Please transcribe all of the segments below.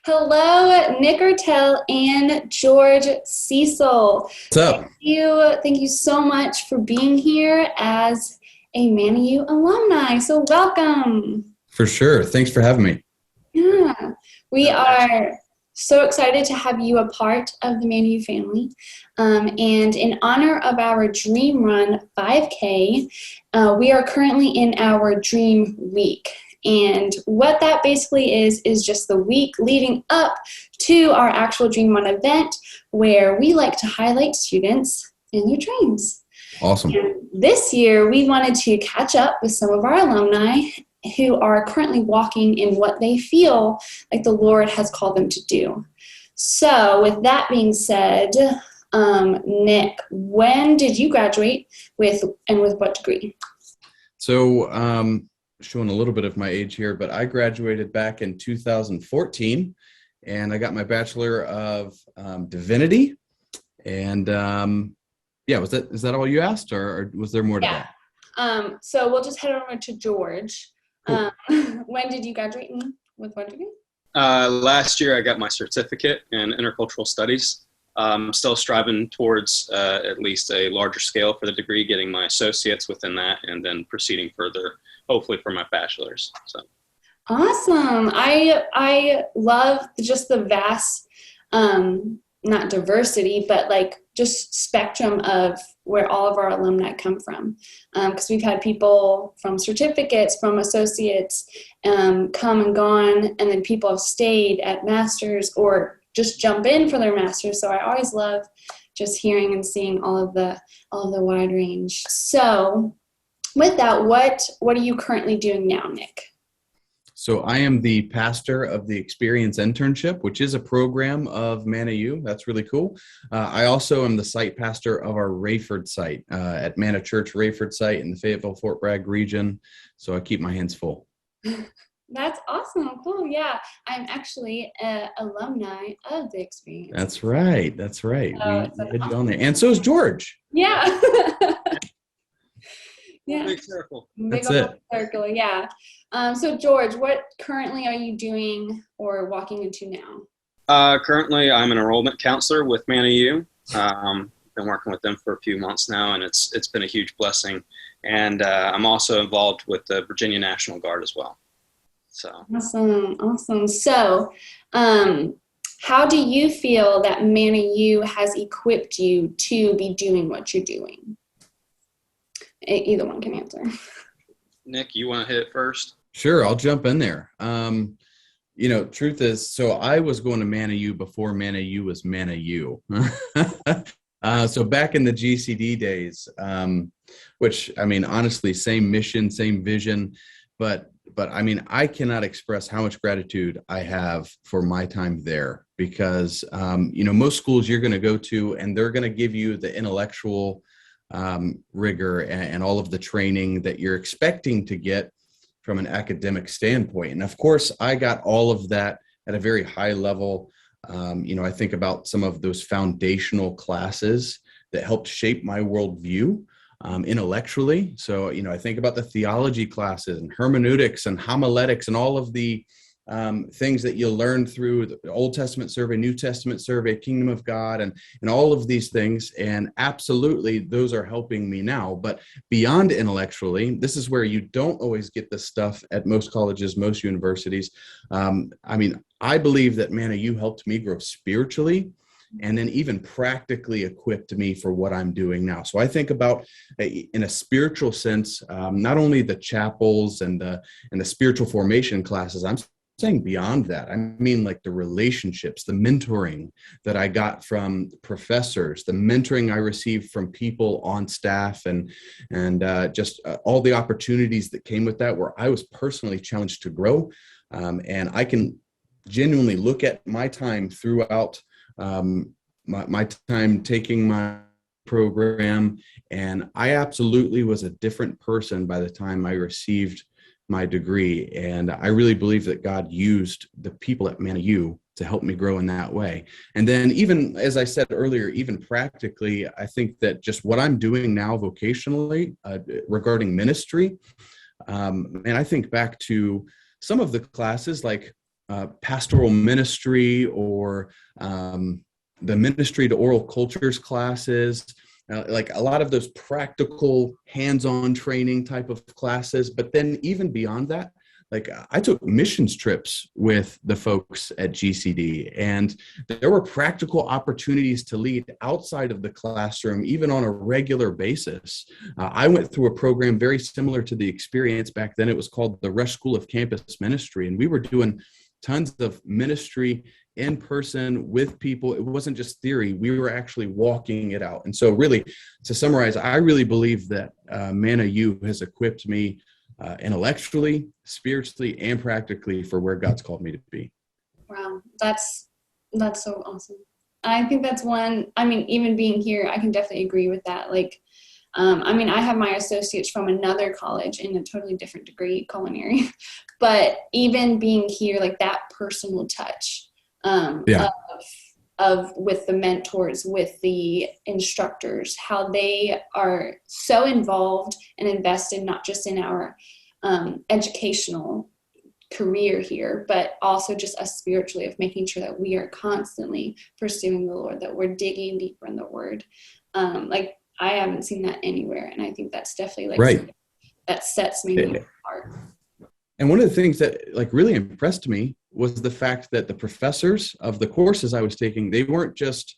Hello, Nick Ertel and George Cecil. What's up? Thank you so much for being here as a Manna U alumni. So welcome. For sure. Thanks for having me. Yeah, we are so excited to have you a part of the Manna U family. And in honor of our Dream Run 5K, we are currently in our Dream Week. And what that basically is just the week leading up to our actual Dream Run event, where we like to highlight students and their dreams. Awesome. And this year, we wanted to catch up with some of our alumni who are currently walking in what they feel like the Lord has called them to do. So with that being said, Nick, when did you graduate with what degree? So, showing a little bit of my age here, but I graduated back in 2014 and I got my Bachelor of Divinity. And yeah, is that all you asked, or was there more to that? So we'll just head over to George. Cool. When did you graduate and with what degree? Last year I got my certificate in intercultural studies. Still striving towards at least a larger scale for the degree, getting my associates within that, and then proceeding further, hopefully for my bachelor's. So awesome. I love just the vast, not diversity, but like just spectrum of where all of our alumni come from. Because we've had people from certificates, from associates, come and gone, and then people have stayed at masters or just jump in for their masters. So I always love just hearing and seeing all of the wide range. So with that, what are you currently doing now, Nick? So I am the pastor of the Experience Internship, which is a program of Manna U. That's really cool. I also am the site pastor of our Rayford site at Manna Church Rayford site in the Fayetteville-Fort Bragg region. So I keep my hands full. That's awesome. Cool. Yeah. I'm actually an alumni of the Experience. That's right. That's right. So We had you on there. And so is George. Yeah. Yeah. big circle. That's it. Circle. Yeah. So George, what currently are you doing or walking into now? Currently I'm an enrollment counselor with Manna U. Been working with them for a few months now, and it's been a huge blessing. And I'm also involved with the Virginia National Guard as well. So Awesome. So, how do you feel that Manna U has equipped you to be doing what you're doing? Either one can answer. Nick, you want to hit it first? Sure, I'll jump in there. Truth is, so I was going to Manna U before Manna U was Manna U. So back in the GCD days, which, I mean, honestly, same mission, same vision, but I mean, I cannot express how much gratitude I have for my time there because, most schools you're going to go to and they're going to give you the intellectual rigor and all of the training that you're expecting to get from an academic standpoint. And of course, I got all of that at a very high level. I think about some of those foundational classes that helped shape my worldview intellectually. So, I think about the theology classes and hermeneutics and homiletics and all of the things that you'll learn through the Old Testament survey, New Testament survey, Kingdom of God, and all of these things. And absolutely, those are helping me now. But beyond intellectually, this is where you don't always get this stuff at most colleges, most universities. I believe that Manna U helped me grow spiritually and then even practically equipped me for what I'm doing now. So I think about, in a spiritual sense, not only the chapels and the spiritual formation classes, I'm saying beyond that. I mean, like the relationships, the mentoring that I got from professors, the mentoring I received from people on staff, and just all the opportunities that came with that, where I was personally challenged to grow. And I can genuinely look at my time throughout my time taking my program, and I absolutely was a different person by the time I received my degree. And I really believe that God used the people at Manna U to help me grow in that way. And then even, as I said earlier, even practically, I think that just what I'm doing now vocationally regarding ministry, and I think back to some of the classes, like pastoral ministry or the ministry to oral cultures classes, like a lot of those practical hands-on training type of classes. But then even beyond that, like I took missions trips with the folks at GCD, and there were practical opportunities to lead outside of the classroom, even on a regular basis. I went through a program very similar to the experience back then. It was called the Rush School of Campus Ministry, and we were doing tons of ministry in person with people. It wasn't just theory. We were actually walking it out. And so really, to summarize, I really believe that Manna U has equipped me intellectually, spiritually, and practically for where God's called me to be. Wow, that's so awesome. I think that's one, I mean, even being here, I can definitely agree with that. Like, I mean, I have my associates from another college in a totally different degree, culinary, but even being here, like that personal touch of with the mentors, with the instructors, how they are so involved and invested, not just in our educational career here, but also just us spiritually, of making sure that we are constantly pursuing the Lord, that we're digging deeper in the Word. Like I haven't seen that anywhere, and I think that's definitely like right. that sets me apart. And one of the things that like really impressed me was the fact that the professors of the courses I was taking, they weren't just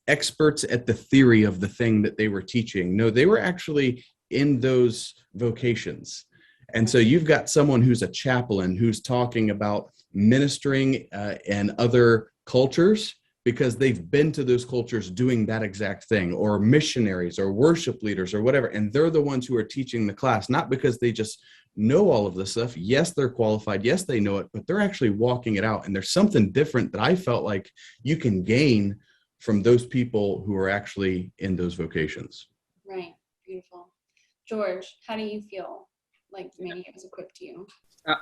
experts at the theory of the thing that they were teaching. No, they were actually in those vocations. And so you've got someone who's a chaplain who's talking about ministering in other cultures because they've been to those cultures doing that exact thing, or missionaries or worship leaders or whatever. And they're the ones who are teaching the class, not because they just know all of this stuff. Yes, they're qualified. Yes, they know it, but they're actually walking it out. And there's something different that I felt like you can gain from those people who are actually in those vocations. Right. Beautiful. George, how do you feel like Manny was equipped to you?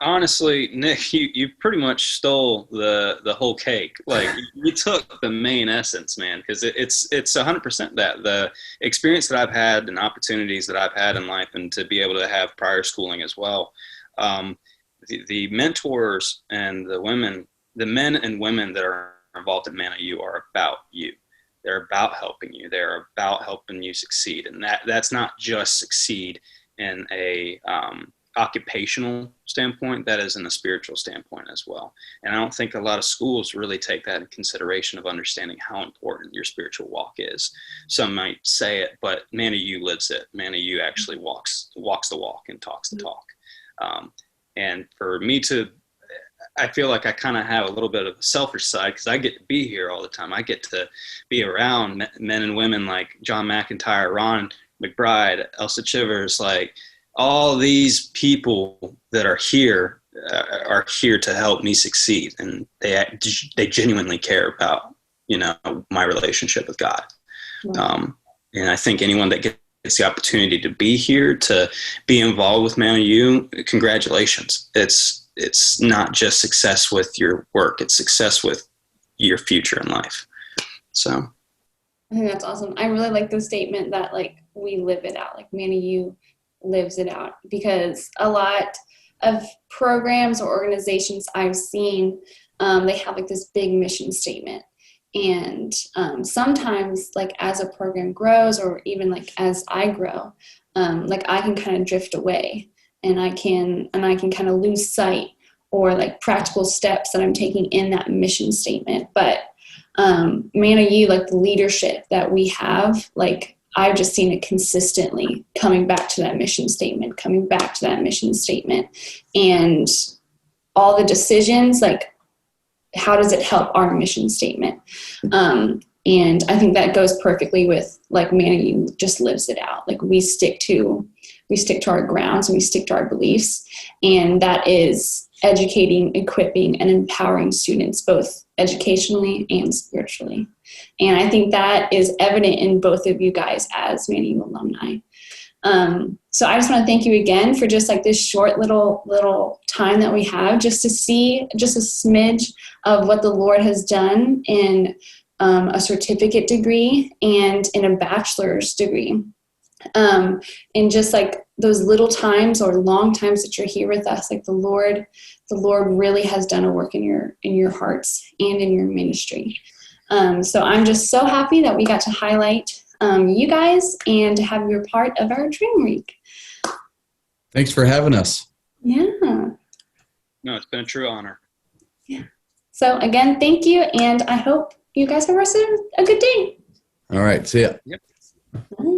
Honestly, Nick, you pretty much stole the whole cake. Like you took the main essence, man, because it's 100% that the experience that I've had and opportunities that I've had in life, and to be able to have prior schooling as well. The mentors and the men and women that are involved in Manna U are about you. They're about helping you. They're about helping you succeed, and that's not just succeed in a occupational standpoint, that is in a spiritual standpoint as well. And I don't think a lot of schools really take that in consideration of understanding how important your spiritual walk is. Some might say it, but Manna U lives it. Manna U actually walks the walk and talks the talk. And for me I feel like I kind of have a little bit of a selfish side because I get to be here all the time. I get to be around men and women like John McIntyre, Ron McBride, Elsa Chivers, like all these people that are here to help me succeed, and they genuinely care about my relationship with God. Wow. And I think anyone that gets the opportunity to be here, to be involved with Manna U, congratulations. It's not just success with your work; it's success with your future in life. So, I think that's awesome. I really like the statement that like we live it out, like Manna U lives it out, because a lot of programs or organizations I've seen, they have like this big mission statement, and sometimes like as a program grows, or even like as I grow, like I can kind of drift away, and I can kind of lose sight or like practical steps that I'm taking in that mission statement. But Manna U, like the leadership that we have, like I've just seen it consistently coming back to that mission statement, and all the decisions, like how does it help our mission statement? And I think that goes perfectly with like Manna U just lives it out. Like we stick to our grounds and we stick to our beliefs, and that is educating, equipping, and empowering students both educationally and spiritually. And I think that is evident in both of you guys as Manna U alumni. So I just want to thank you again for just like this short little time that we have just to see just a smidge of what the Lord has done in a certificate degree and in a bachelor's degree. And just like those little times or long times that you're here with us, like the Lord the Lord really has done a work in your hearts and in your ministry. So I'm just so happy that we got to highlight you guys and to have you a part of our Dream Week. Thanks for having us. Yeah. No, it's been a true honor. Yeah. So again, thank you, and I hope you guys have a good day. All right. See ya. Yep. Bye.